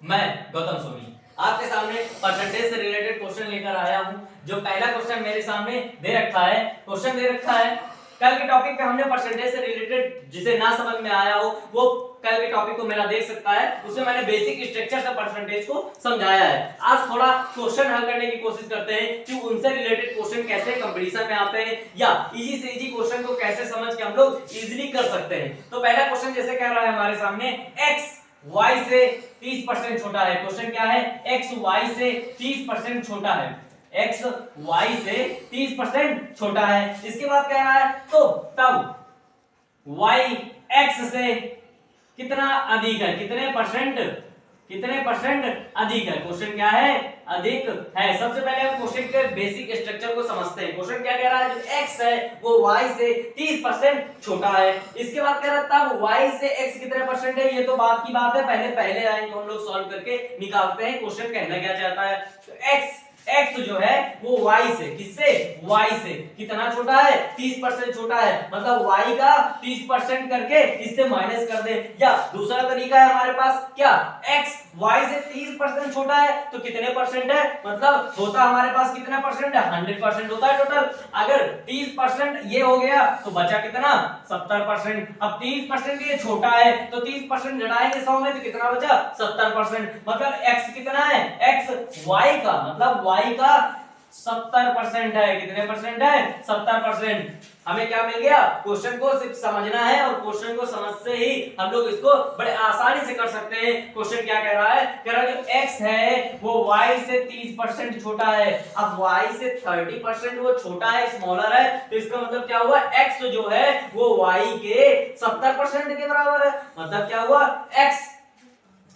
मैं गौतम सोनी आपके सामने परसेंटेज से रिलेटेड क्वेश्चन लेकर आया हूं। जो पहला क्वेश्चन मेरे सामने दे रखा है, क्वेश्चन दे रखा है कल के टॉपिक पे हमने परसेंटेज से रिलेटेड जिसे ना समझ में आया हो वो कल के टॉपिक को मेरा देख सकता है। उसमें मैंने बेसिक स्ट्रक्चर से परसेंटेज को समझाया है। आज थोड़ा क्वेश्चन हल करने की कोशिश करते हैं कि उनसे रिलेटेड क्वेश्चन कैसे कंपटीशन में आते हैं या इजी से इजी क्वेश्चन को कैसे समझ के हम लोग इजीली कर सकते हैं। तो पहला क्वेश्चन जैसे कह रहा है हमारे सामने x y से 30% छोटा है। क्वेश्चन क्या है? x y से 30% छोटा है। x y से 30% छोटा है। इसके बाद कह रहा है तो तब y x से कितना अधिक है? कितने परसेंट अधिक है? क्वेश्चन क्या है? अधिक है। सबसे पहले हम क्वेश्चन के बेसिक स्ट्रक्चर को समझते हैं। क्वेश्चन क्या कह रहा है? जो x है वो y से 30% छोटा है। इसके बाद कह रहा है तब y से x कितने परसेंट है? ये तो बात की बात है, पहले लाइन को हम लोग सॉल्व करके निकालते हैं क्वेश्चन कहना क्या चाहता है। तो x जो है वो y से किससे? y से कितना छोटा है? 30% छोटा है। मतलब y का 30% करके इससे माइनस कर दे। या दूसरा तरीका है हमारे पास क्या? x y से 30% छोटा है तो कितने परसेंट है? मतलब होता हमारे पास कितना परसेंट है? 100% होता है टोटल। अगर 30% ये हो गया तो बचा कितना? 70%। अब 30% ये छोटा है तो 30% घटाएंगे 100 में तो कितना बचा? 70%। मतलब x कितना है? x y का मतलब y का 70% है। कितने परसेंट है? 70%। हमें क्या मिल गया? क्वेश्चन को सिर्फ समझना है और क्वेश्चन को समझ से ही हम लोग इसको बड़े आसानी से कर सकते हैं। क्वेश्चन क्या कह रहा है? कह रहा है जो x है वो y से 30% छोटा है। अब y से 30% वो छोटा है, स्मॉलर है, तो इसका मतलब क्या हुआ? x जो है वो y के 70% के बराबर है। मतलब क्या हुआ?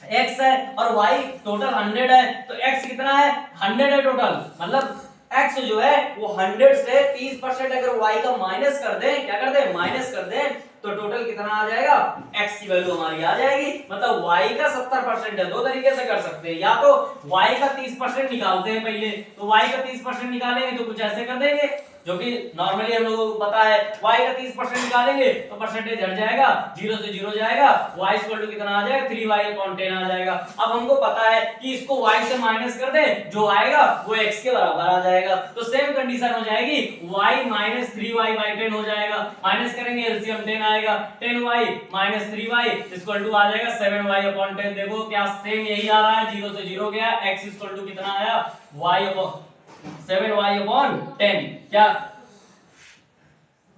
x है और y टोटल 100 है तो x कितना है? 100 है टोटल। मतलब x जो है वो 100 से 30% अगर y का माइनस कर दें, क्या कर दें? माइनस कर दें तो टोटल कितना आ जाएगा? x की वैल्यू हमारी आ जाएगी। मतलब y का 70% है। दो तरीके से कर सकते हैं, या तो y का 30% निकालते हैं पहले, तो y का 30% निकालेंगे तो कुछ ऐसे कर देंगे जो कि नॉर्मली हम लोगों को पता है। y का 30% निकालेंगे तो परसेंटेज हट जाएगा, 0 से 0 जाएगा, y इक्वल टू कितना आ जाएगा? 3y/10 आ जाएगा। अब हमको पता है कि इसको y से माइनस कर दे, जो आएगा वो x के बराबर आ जाएगा। तो सेम कंडीशन हो जाएगी, y - 3y/10 हो जाएगा। माइनस करेंगे एलसीएम 10 आएगा, 10y - 3y इक्वल टू आ जाएगा 7y/10। देखो क्या सेम यही आ रहा है, 0 से 0 गया, x इक्वल टू कितना आया? 7y/10। क्या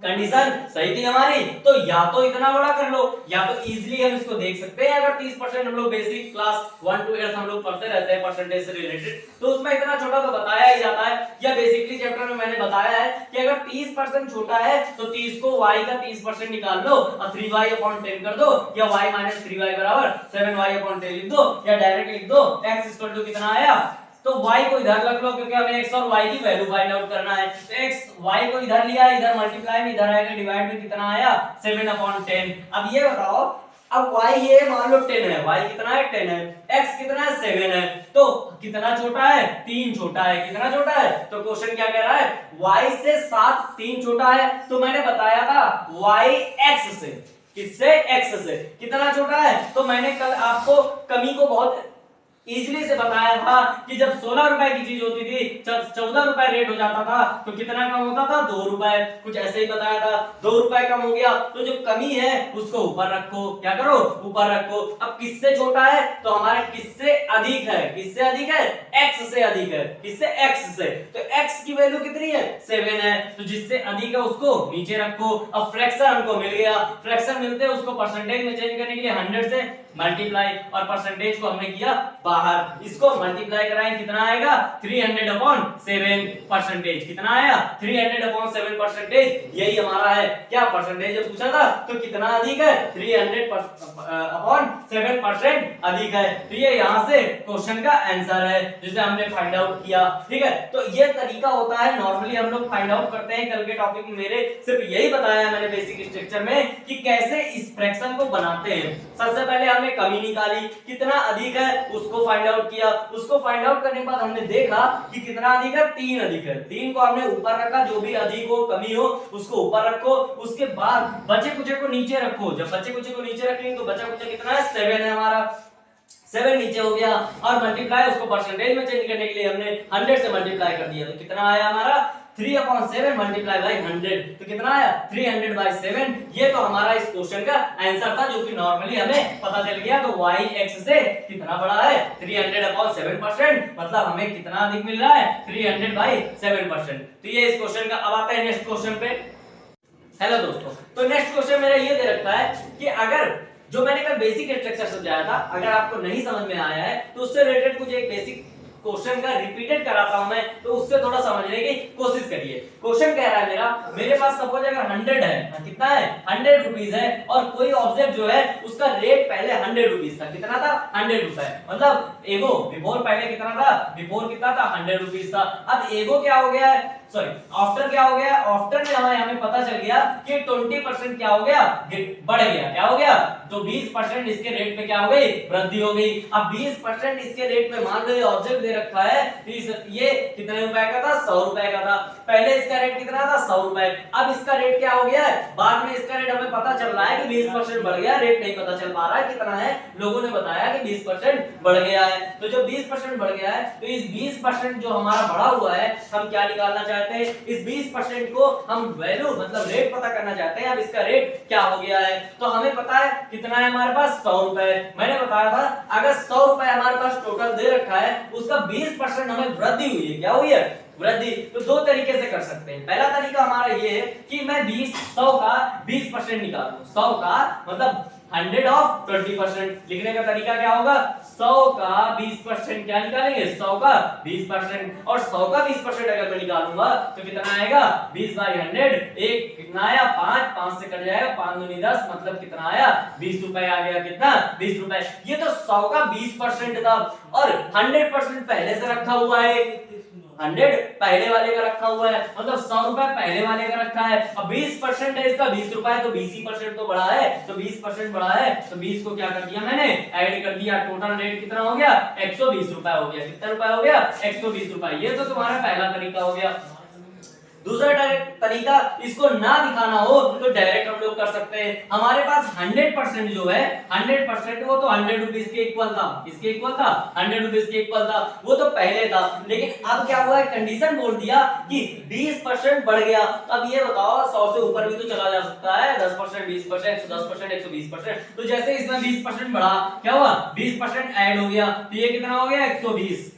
कंडीशन सही थी हमारी? तो या तो इतना बड़ा कर लो या तो इजीली हम इसको देख सकते हैं। अगर 30% हम लोग बेसिक क्लास 1 to 8 हम लोग पढ़ते रहते हैं परसेंटेज से रिलेटेड, तो उसमें इतना छोटा तो बताया ही जाता है। या बेसिकली चैप्टर में मैंने बताया है कि अगर 30% छोटा है तो 30 को y का 30% निकाल लो और 3y/10 कर दो, या y - 3y बराबर 7y/10 लिख दो, या डायरेक्ट लिख दो x इक्वल टू कितना आया? तो y को इधर रख लो क्योंकि हमें x और y की वैल्यू फाइंड आउट करना है। तो x y को इधर लिया, इधर मल्टीप्लाई में इधर आएगा, डिवाइड में कितना आया? 7/10। अब ये बताओ, अब y ये मान लो 10 है, y कितना है? 10 है, x कितना है? 7 है, तो कितना छोटा है? 3 छोटा है। कितना छोटा है? तो क्वेश्चन क्या कह रहा है? y से 7 3 छोटा है। तो मैंने बताया था y x से, किससे? x से कितना छोटा है? तो मैंने कल आपको कमी को बहुत इजीली से बताया था कि जब 16 रुपए की चीज होती थी, 14 रुपए रेट हो जाता था तो कितना कम होता था? 2 रुपए। कुछ ऐसे ही बताया था, 2 रुपए कम हो गया तो जो कमी है उसको ऊपर रखो। क्या करो? ऊपर रखो। अब किससे छोटा है? तो हमारे किससे अधिक है? किससे अधिक है? x से अधिक है। किससे? x से। तो x की वैल्यू कितनी है? 7 है। तो जिससे अधिक है उसको नीचे रखो। अब फ्रैक्शन हमको मिल गया। फ्रैक्शन मिलते हैं उसको परसेंटेज में चेंज करने के लिए 100 से मल्टीप्लाई, और परसेंटेज को हमने किया बाहर। इसको मल्टीप्लाई कराएं, कितना आएगा? 300/7 परसेंटेज। कितना आया? 300/7 परसेंटेज। यही हमारा है क्या? परसेंटेज जब पूछा था तो कितना अधिक है? 300/7% अधिक है। तो ये यहाँ से क्वेश्चन का आंसर है जिसे हमने फाइंड आउट किया। ठीक है, तो ये तरीका होता है नॉर्मली हम लोग फाइंड आउट करते हैं। कल के टॉपिक में मेरे सिर्फ यही बताया मैंने बेसिक स्ट्रक्चर में कि कैसे इस फ्रैक्शन को बनाते हैं। सबसे पहले हमने कमी निकाली, कितना अधिक है उसको फाइंड आउट किया। उसको फाइंड आउट करने के बाद हमने देखा कि कितना अधिक है? 3 अधिक है। 3 को हमने ऊपर रखा, जो भी अधिक हो कमी हो उसको ऊपर रखो। उसके बाद बचे कुचे को नीचे रखो। जब बचे कुचे को नीचे रखेंगे तो बचा कुचा कितना है? 7 है हमारा। 7 नीचे हो गया और मल्टीप्लाई उसको परसेंटेज में चेंज करने के लिए हमने 100 से मल्टीप्लाई कर दिया, तो कितना आया हमारा 3/7 मल्टीप्लाई बाई 100, तो कितना आया 300/7। ये तो हमारा इस क्वेश्चन का आंसर था, जो कि नॉर्मली हमें पता चल गया। तो y x से कितना बड़ा है 300/7%, मतलब हमें कितना अधिक मिल रहा है 300/7%। तो ये इस क्वेश्चन का। अब आते हैं नेक्स्ट क्वेश्चन पे। हेलो दोस्तों, तो नेक्स्ट क्वेश्चन मेरा ये दे रखा है कि अगर जो मैंने कल बेसिक स्ट्रक्चर समझाया था, अगर आपको नहीं समझ में आया है तो उससे रिलेटेड कुछ एक बेसिक क्वेश्चन का रिपीटेड कराता हूं मैं, तो उससे थोड़ा समझने की कोशिश करिए। क्वेश्चन कह रहा है मेरे पास सपोज अगर 100 है, कितना है 100 रुपीस है, और कोई ऑब्जेक्ट जो है उसका रेट पहले 100 रुपीस था, कितना था 100 रुपए, मतलब एगो बिफोर पहले कितना था, बिफोर कितना था 100 रुपीस था। अब एगो क्या हो गया है, सॉरी आफ्टर क्या हो गया, आफ्टर में हमें पता चल गया कि 20% क्या हो गया, बढ़ गया, क्या हो गया, तो 20% इसके रेट में क्या हो गई, वृद्धि हो गई। अब 20% इसके रेट में मान लो ये ऑब्जेक्ट दे रखा है, ये कितने रुपए का था, 100 रुपए का था। पहले इसका रेट कितना था 100 रुपए, अब इसका रेट क्या हो गया है, बाद में इसका रेट हमें पता चल रहा है कि 20% बढ़ गया, रेट नहीं पता चल पा रहा है कितना है, लोगों ने बताया कि 20% बढ़ गया है। तो जब 20% बढ़ गया है तो इस 20% जो हमारा बढ़ा हुआ है हम क्या निकालना चाहते हैं, इस 20% को हम वैल्यू मतलब रेट पता करना चाहते हैं। अब इसका रेट क्या हो गया है, तो हमें पता है कितना है हमारे पास 100 रुपए। मैंने बताया था अगर 100 रुपए हमारे पास टोटल दे रखा है, उसका 20% हमें वृद्धि हुई है, क्या हुई है वृद्धि। तो दो तरीके से कर सकते हैं। पहला तरीका हमारा ये है कि मैं 100 का 20% निकालूं, 100 का मतलब 100 ऑफ 20%। लिखने का तरीका क्या होगा, 100 का 20% क्या निकालेंगे, 100 का 20%, और 100 का 20% अगर मैं निकालूंगा तो कितना आएगा 20/100, एक कितना आया 5 से कट जाएगा, 5 दूनी 10, मतलब कितना आया 20 रुपए आ गया, कितना 20 रुपए। ये तो 100 का 20% था, और 100% पहले से रखा हुआ है, 100 पहले वाले का रखा हुआ है, मतलब 100 रुपए पहले वाले का रखा है। अब 20% है इसका 20 रुपए, तो 20% तो बढ़ा है, तो 20% बढ़ा है, तो 20 को क्या कर दिया मैंने ऐड कर दिया, टोटल रेट कितना हो गया 120 रुपए हो गया। कितना रुपए हो गया 120 रुपए। ये तो तुम्हारा पहला तरीका हो गया। दूसरा तरीका, इसको ना दिखाना हो तो डायरेक्ट हम लोग कर सकते हैं। हमारे पास 100% जो है 100% वो तो 100 रुपीस के इक्वल था, इसके इक्वल था 100 रुपीस के इक्वल था, वो तो पहले था। लेकिन अब क्या हुआ है, कंडीशन बोल दिया कि 20% बढ़ गया। अब ये बताओ 100 से ऊपर भी तो चला जा सकता है, 10%, 20%, 110%, 120%। तो जैसे इसमें 20% बढ़ा, क्या हुआ 20% ऐड हो गया, तो ये कितना हो गया 120%।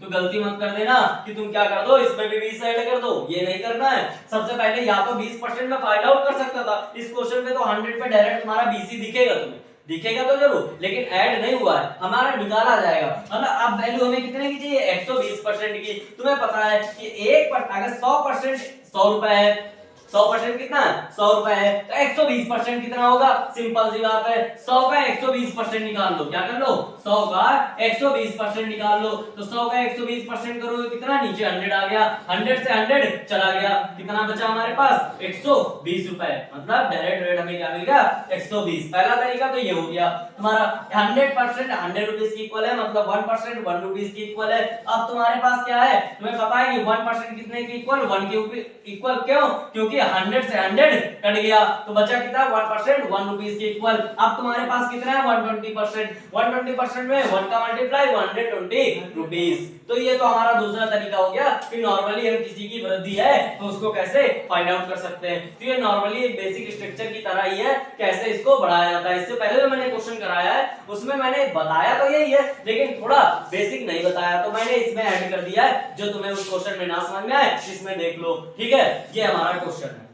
तो गलती मत कर देना कि तुम क्या कर दो इसमें भी 20 ऐड कर दो, ये नहीं करना है। सबसे पहले या तो 20% में फाइंड आउट कर सकता था, इस क्वेश्चन में तो 100 पे डायरेक्ट तुम्हारा 20 ही दिखेगा, तुम्हें दिखेगा तो जरूर, लेकिन ऐड नहीं हुआ है, हमारा निकाला जाएगा। मतलब अब वैल्यू हमें कितने की चाहिए 120% की। तुम्हें पता है कि अगर 100% 100 रुपए है, 100% कितना 100 रुपए है, तो 120% कितना होगा, सिंपल सी बात है 100 का 120% निकाल लो, क्या कर लो 100 का 120% निकाल लो। तो 100 का 120% करोगे कितना, नीचे 100 आ गया, 100 से 100 चला गया, कितना बचा हमारे पास 120 रुपए, मतलब डायरेक्ट रेट हमें क्या मिल गया 120। पहला तरीका तो ये हो गया तुम्हारा 100% 100 रुपीस की इक्वल है, मतलब 1% 1 रुपीस की इक्वल है। अब तुम्हारे पास क्या है, तुम्हें पता है कि 1% कितने की इक्वल 1 के इक्वल, क्यों, क्योंकि 100 से 100 कट गया, तो बचा कितना 1% 1 रुपीस के इक्वल। अब तुम्हारे पास कितना है 120%, 120% में 1 का मल्टीप्लाई 120 रुपीस। तो ये तो हमारा दूसरा तरीका हो गया कि नॉर्मली हम किसी की वृद्धि है तो उसको कैसे फाइंड आउट कर सकते हैं। तो ये नॉर्मली एक बेसिक स्ट्रक्चर की तरह ही है, कैसे इसको बढ़ाया जाता है। इससे पहले जो मैंने क्वेश्चन कराया है उसमें मैंने बताया तो यही है, लेकिन थोड़ा बेसिक नहीं बताया, तो मैंने इसमें ऐड कर दिया है। जो तुम्हें उस क्वेश्चन में ना समझ में आए इसमें देख लो, ठीक है। ये हमारा क्वेश्चन है।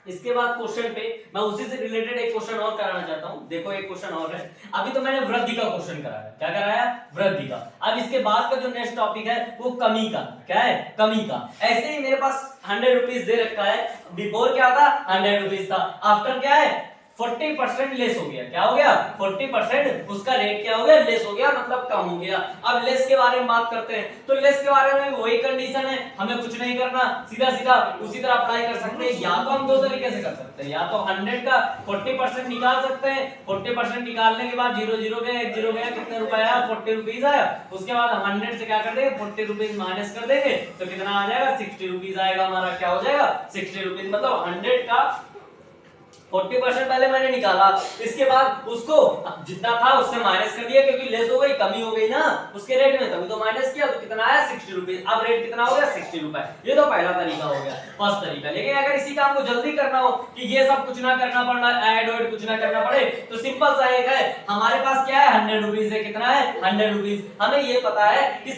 इसके बाद क्वेश्चन पे मैं उसी से रिलेटेड एक क्वेश्चन और कराना चाहता हूं। देखो एक क्वेश्चन और है, अभी तो मैंने वृद्धि का क्वेश्चन कराया, क्या कराया वृद्धि का। अब इसके बाद का जो नेक्स्ट टॉपिक है वो कमी का, क्या है कमी का। ऐसे ही मेरे पास 100 रुपीस दे रखा है, बिफोर क्या था 100 रुपीस था, आफ्टर क्या है 40% लेस हो गया, क्या हो गया 40% उसका रेट क्या हो गया लेस हो गया, मतलब कम हो गया। अब लेस के बारे में बात करते हैं, तो लेस के बारे में वही कंडीशन है, हमें कुछ नहीं करना, सीधा सीधा उसी तरह अप्लाई कर सकते हैं। या तो हम दो तरीके से कर सकते हैं, या तो 100 का 40% निकाल सकते हैं, 40% निकालने के बाद 0 0 गया 1 0 गया, कितने रुपए आया 40 रुपीस आया। उसके बाद हम 100 से क्या कर देंगे 40 रुपीस माइनस कर देंगे, तो कितना आ जाएगा 60 रुपीस आएगा हमारा, क्या हो जाएगा 60 रुपीस। मतलब 100 का 40% पहले मैंने निकाला, इसके बाद उसको जितना था उससे माइनस कर दिया क्योंकि लेस हो गई, कमी हो गई ना उसके रेट में, तभी तो माइनस किया, तो कितना आया 60 रुपीज। अब रेट कितना हो गया 60 रुपए। ये तो पहला तरीका हो गया, फर्स्ट तरीका। लेकिन अगर इसी काम को जल्दी करना हो कि ये सब कुछ ना करना पड़ना, ऐड वैड कुछ ना करना पड़े, तो सिंपल सा एक है, हमारे पास क्या है 100 रुपीज है। कितना है 100 रुपीज। हमें ये पता है कि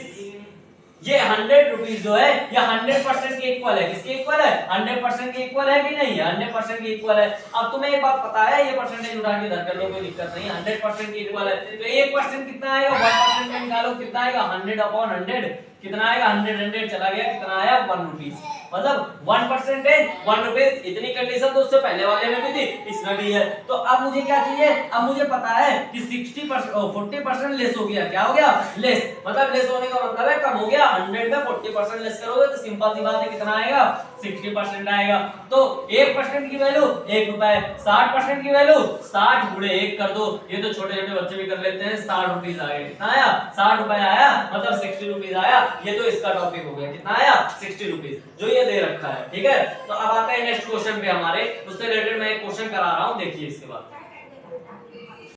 ये 100 रुपीज जो है ये 100% के इक्वल है। किसके इक्वल है 100% के इक्वल है कि नहीं है 100% के इक्वल है। अब तुम्हें एक बात पता है, ये परसेंटेज उठा के इधर कर लो, कोई दिक्कत नहीं, 100% के इक्वल है। तो 1% कितना आएगा 1% में निकालो, कितना आएगा 100/100, कितना आएगा 100 चला गया, कितना आया 1 रुपीज। मतलब 1% 1 रुपीज। इतनी कंडीशन तो उससे पहले वाले में भी थी, इसमें भी है। तो अब मुझे क्या चाहिए, अब मुझे पता है कि 40% लेस हो गया। क्या हो गया लेस, मतलब लेस होने का मतलब है कम हो गया। 100 में 40% लेस करोगे तो सिंपल सी बात है कितना आएगा 60% आएगा। तो 1% की वैल्यू 1 रुपए, 60% की वैल्यू 60 गुणे 1 कर दो, ये तो छोटे छोटे बच्चे भी कर लेते हैं। 60 रुपीज आ गए, कितना आया 60 रुपए आया, मतलब 60 रुपीज आया। ये तो इसका टॉपिक हो गया, कितना आया 60 रुपीज, जो ये दे रखा है। ठीक है, तो अब आते हैं नेक्स्ट क्वेश्चन पे हमारे, उससे रिलेटेड मैं एक क्वेश्चन करा रहा हूं, देखिए इसके बाद।